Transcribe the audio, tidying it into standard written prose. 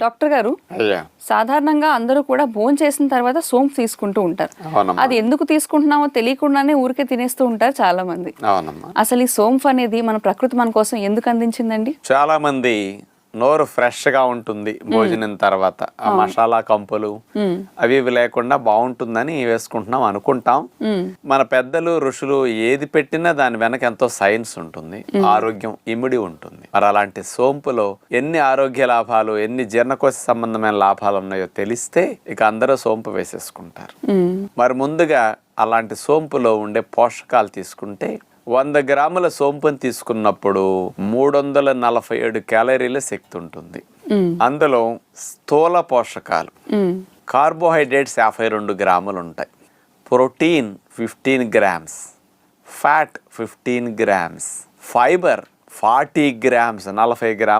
Doctor గారు, అయ్యా సాధారణంగా అందరూ కూడా భోంచేసిన తర్వాత సోంపు తీసుకుంటూ ఉంటారు. అవునమ్మా అది ఎందుకు తీసుకుంటున్నామో తెలియకుండానే ఊరికే తినేస్తూ ఉంటారు చాలా మంది. అవునమ్మా అసలు ఈ సోంపు అనేది మన ప్రకృతి మన కోసం ఎందుకు అందించిందండి? చాలా మంది నోరు ఫ్రెష్ గా ఉంటుంది భోజనం తర్వాత, ఆ మసాలా కంపులు అవి ఇవి లేకుండా బాగుంటుందని వేసుకుంటున్నాం అనుకుంటాం. మన పెద్దలు ఋషులు ఏది పెట్టినా దాని వెనక ఎంతో సైన్స్ ఉంటుంది, ఆరోగ్యం ఇమిడి ఉంటుంది. మరి అలాంటి సోంపులో ఎన్ని ఆరోగ్య లాభాలు, ఎన్ని జీర్ణకోశ సంబంధమైన లాభాలు ఉన్నాయో తెలిస్తే ఇక అందరూ సోంపు వేసేసుకుంటారు. మరి ముందుగా అలాంటి సోంపులో ఉండే పోషకాలు తీసుకుంటే 100 గ్రాముల సోంపుని తీసుకున్నప్పుడు 347 క్యాలరీల శక్తి ఉంటుంది. అందులో స్థూల పోషకాలు కార్బోహైడ్రేట్స్ 52 గ్రాములు ఉంటాయి, protein 15 grams, fat 15 grams, fibre 40 grams 40 గ్రాములు